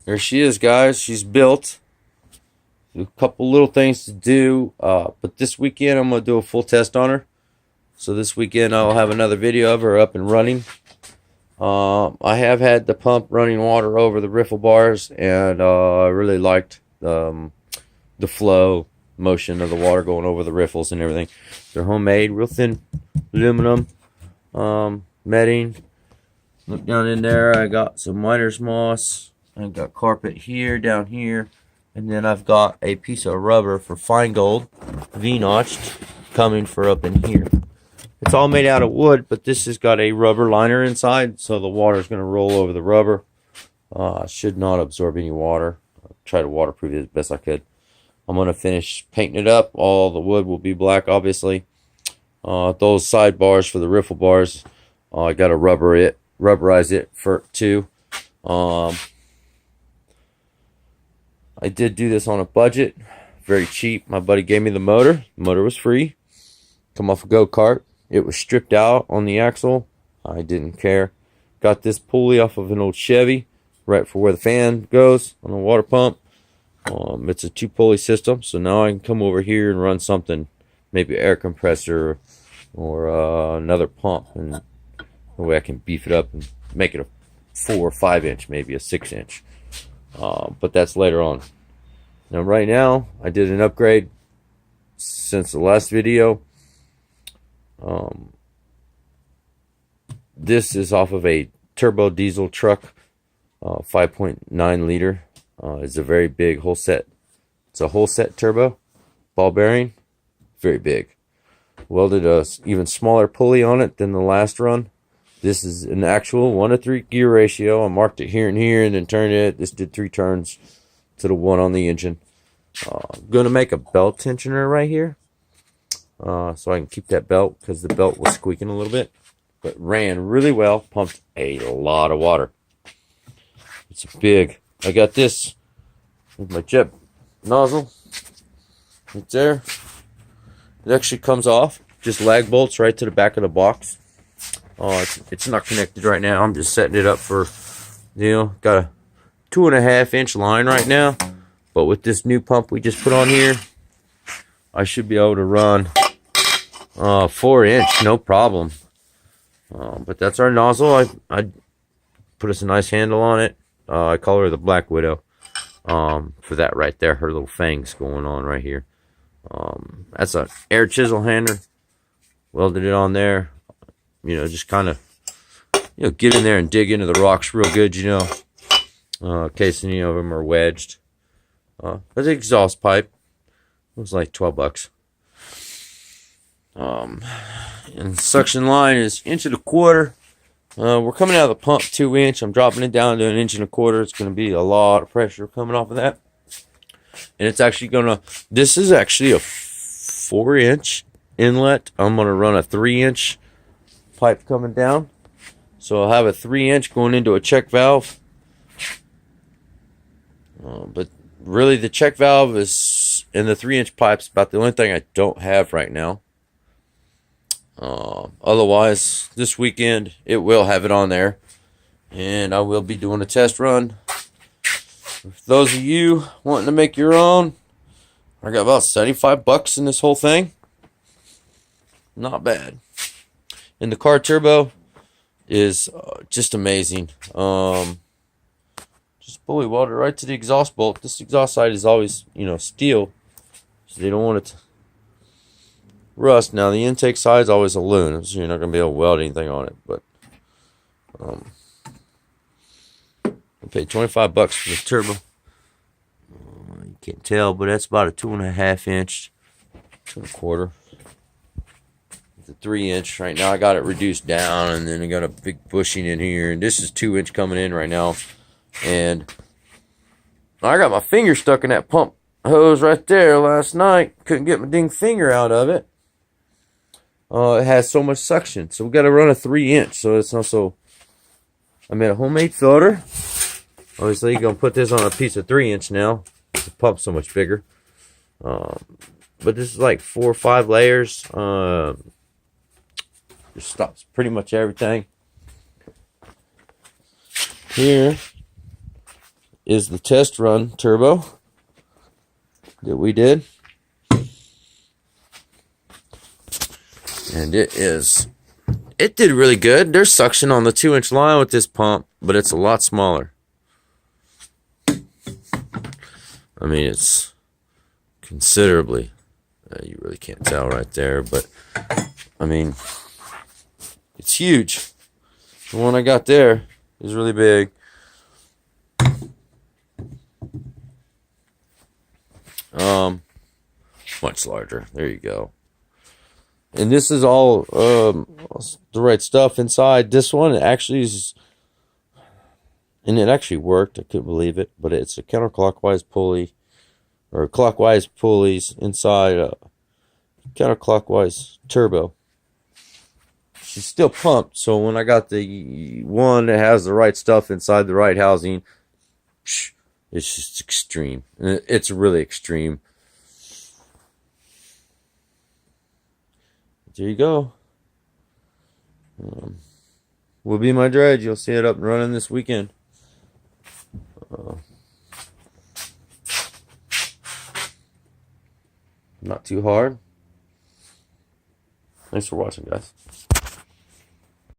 There she is, guys. She's built. A couple little things to do, but this weekend I'm gonna do a full test on her. So this weekend I'll have another video of her up and running. I have had the pump running water over the riffle bars, and I really liked the flow motion of the water going over the riffles and everything. They're homemade, real thin aluminum netting. Look down in there. I got some miner's moss. I got carpet here, down here, and then I've got a piece of rubber for fine gold, V-notched, coming for up in here. It's all made out of wood, but this has got a rubber liner inside, so the water is going to roll over the rubber. Should not absorb any water. I'll try to waterproof it as best I could. I'm going to finish painting it up. All the wood will be black, obviously. Those side bars for the riffle bars, I got to rubberize it for too. I did do this on a budget, very cheap. My buddy gave me the motor. The motor was free. Come off a go-kart. It was stripped out on the axle. I didn't care. Got this pulley off of an old Chevy, right for where the fan goes on the water pump. It's a 2-pulley system, so now I can come over here and run something, maybe an air compressor or another pump, and that way I can beef it up and make it a 4 or 5 inch, maybe a 6 inch. But that's later on. Now, right now, I did an upgrade since the last video. This is off of a turbo diesel truck, 5.9 liter. It's a very big whole set. It's a whole set turbo, ball bearing, very big. Welded a even smaller pulley on it than the last run. This is an actual 1-to-3 gear ratio. I marked it here and here and then turned it. This did 3 turns to the 1 on the engine. I'm going to make a belt tensioner right here, so I can keep that belt, because the belt was squeaking a little bit. But ran really well, pumped a lot of water. It's big. I got this with my jet nozzle right there. It actually comes off, just lag bolts right to the back of the box. It's not connected right now. I'm just setting it up for, got a 2.5 inch line right now. But with this new pump we just put on here, I should be able to run 4 inch, no problem. But that's our nozzle. I put us a nice handle on it. I call her the Black Widow, for that right there. Her little fangs going on right here. That's an air chisel hander. Welded it on there. Just kind of, get in there and dig into the rocks real good, in case any of them are wedged. That's the exhaust pipe. It was like $12. And the suction line is 1.25 inches. We're coming out of the pump 2 inch. I'm dropping it down to 1.25 inches. It's going to be a lot of pressure coming off of that. And it's actually this is actually a 4-inch inlet. I'm going to run a 3-inch pipe coming down. So I'll have a 3-inch going into a check valve. But really the check valve is in the 3-inch pipe's about the only thing I don't have right now. Otherwise, this weekend it will have it on there, and I will be doing a test run. For those of you wanting to make your own, I got about $75 in this whole thing. Not bad. And the car turbo is just amazing. Just pulley welded right to the exhaust bolt. This exhaust side is always, steel, so they don't want it to rust. Now the intake side is always aluminum, so you're not going to be able to weld anything on it. But I paid $25 for the turbo. You can't tell, but that's about a 2.5 inch, 2.25. It's a 3-inch right now. I got it reduced down, and then I got a big bushing in here, and this is 2-inch coming in right now. And I got my finger stuck in that pump hose right there last night. Couldn't get my dang finger out of it. It has so much suction, so we got to run a 3-inch. So it's also, I made a homemade filter. Obviously, you're gonna put this on a piece of 3-inch now. The pump's so much bigger. But this is like 4 or 5 layers. Just stops pretty much everything. Here, is the test run turbo that we did. And it did really good. There's suction on the 2-inch line with this pump, but it's a lot smaller. I mean, it's considerably. You really can't tell right there, but I mean, it's huge. The one I got there is really big. Much larger. There you go. And this is all the right stuff inside. This one actually is, and it actually worked. I couldn't believe it, but it's a counterclockwise pulley, or clockwise pulleys inside a counterclockwise turbo. She's still pumped, so when I got the one that has the right stuff inside the right housing, it's just extreme. It's really extreme. There you go. Will be my dredge. You'll see it up and running this weekend. Not too hard. Thanks for watching, guys.